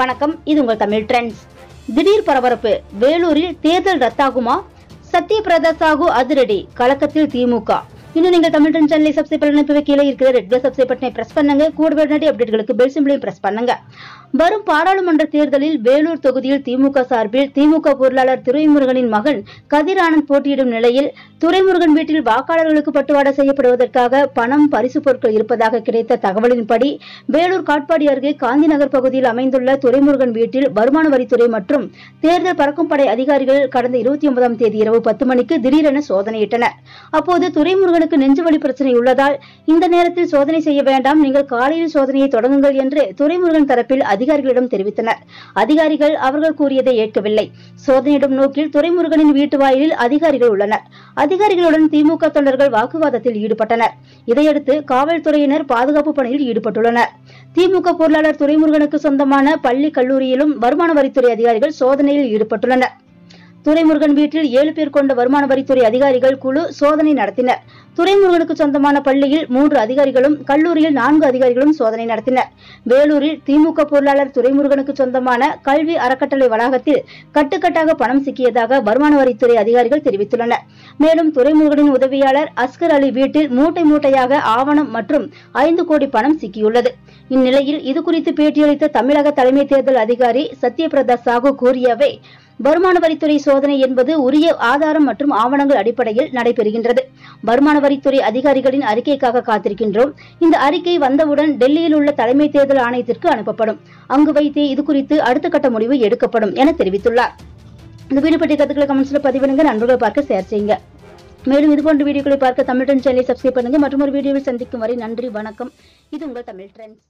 வணக்கம், இது உங்கள் தமிழ் ட்ரெண்ட்ஸ். திடீர் பரபரப்பு. வேலூரில் தேர்தல் ரத்தாகுமா? சத்யபிரதா சாகு அதிரடி, கலக்கத்தில் திமுக. இன்னும் நீங்கள் தமிழ் ட்ரெண்ட்ஸ் சேனலை சப்ஸ்கிரைப் பண்ண கீழே இருக்கிற ரெட் கலர் சப்ஸ்கிரைப் பட்டனை பிரஸ் பண்ணுங்க. கூடவே உடனடி அப்டேட்களுக்கு பெல் சிம்பலையும் பிரஸ் பண்ணுங்க. வரும் பாராளுமன்ற தேர்தலில் வேலூர் தொகுதியில் திமுக சார்பில் திமுக பொருளாளர் துரைமுருகனின் மகன் கதிர் ஆனந்த் போட்டியிடும் நிலையில் துரைமுருகன் வீட்டில் வாக்காளர்களுக்கு பட்டுவாடா செய்யப்படுவதற்காக பணம், பரிசு பொருட்கள் இருப்பதாக கிடைத்த தகவலின்படி வேலூர் காட்பாடி அருகே காந்தி நகர் பகுதியில் அமைந்துள்ள துரைமுருகன் வீட்டில் வருமான வரித்துறை மற்றும் தேர்தல் பறக்கும் படை அதிகாரிகள் கடந்த 29ஆம் தேதி இரவு 10 மணிக்கு திடீரென சோதனையிட்டனர். அப்போது துரைமுருகனுக்கு நெஞ்சுவலி பிரச்சனை உள்ளதால் இந்த நேரத்தில் சோதனை செய்ய வேண்டாம், நீங்கள் காலையில் சோதனையை தொடங்குங்கள் என்று துரைமுருகன் தரப்பில் அதிகாரிகளிடம் தெரிவித்தனர். அதிகாரிகள் அவர்கள் கூறியதை ஏற்கவில்லை. சோதனையிடும் நோக்கில் துரைமுருகனின் வீட்டு வாயிலில் அதிகாரிகள் உள்ளனர். அதிகாரிகளுடன் திமுக தொண்டர்கள் வாக்குவாதத்தில் ஈடுபட்டனர். இதையடுத்து காவல்துறையினர் பாதுகாப்பு பணியில் ஈடுபட்டுள்ளனர். திமுக பொருளாளர் துரைமுருகனுக்கு சொந்தமான பள்ளி, கல்லூரியிலும் வருமான வரித்துறை அதிகாரிகள் சோதனையில் ஈடுபட்டுள்ளனர். துரைமுருகன் வீட்டில் 7 பேர் கொண்ட வருமான வரித்துறை அதிகாரிகள் குழு சோதனை நடத்தினர். துரைமுருகனுக்கு சொந்தமான பள்ளியில் 3 அதிகாரிகளும், கல்லூரியில் 4 அதிகாரிகளும் சோதனை நடத்தினர். வேலூரில் திமுக பொருளாளர் துரைமுருகனுக்கு சொந்தமான கல்வி அறக்கட்டளை வளாகத்தில் கட்டுக்கட்டாக பணம் சிக்கியதாக வருமான வரித்துறை அதிகாரிகள் தெரிவித்துள்ளனர். மேலும் துரைமுருகனின் உதவியாளர் அஸ்கர் அலி வீட்டில் மூட்டை மூட்டையாக ஆவணம் மற்றும் 5 கோடி பணம் சிக்கியுள்ளது. இந்நிலையில் இதுகுறித்து பேட்டியளித்த தமிழக தலைமை தேர்தல் அதிகாரி சத்யபிரதா சாகு கூறியவை, வருமான வரித்துறை சோதனை என்பது உரிய ஆதாரம் மற்றும் ஆவணங்கள் அடிப்படையில் நடைபெறுகின்றது. வருமான வரித்துறை அதிகாரிகளின் அறிக்கைக்காக காத்திருக்கின்றோம். இந்த அறிக்கை வந்தவுடன் டெல்லியில் உள்ள தலைமை தேர்தல் ஆணையத்திற்கு அனுப்பப்படும். அங்கு வைத்தே இதுகுறித்து அடுத்த கட்ட முடிவு எடுக்கப்படும் என தெரிவித்துள்ளார். இந்த வீடியோ பற்றிய கருத்துக்களை கமெண்ட்ஸ்ல பதிவிடுங்க. நண்பர்கள் பார்க்க ஷேர் செய்யுங்க. மேலும் இதுபோன்ற வீடியோக்களை பார்க்க தமிழ் ட்ரெண்ட்ஸ் சேனலை சப்ஸ்கிரைப் பண்ணுங்க. மற்றும் ஒரு வீடியோவில் சந்திக்கும் வரை நன்றி, வணக்கம். இது உங்கள் தமிழ் ட்ரெண்ட்ஸ்.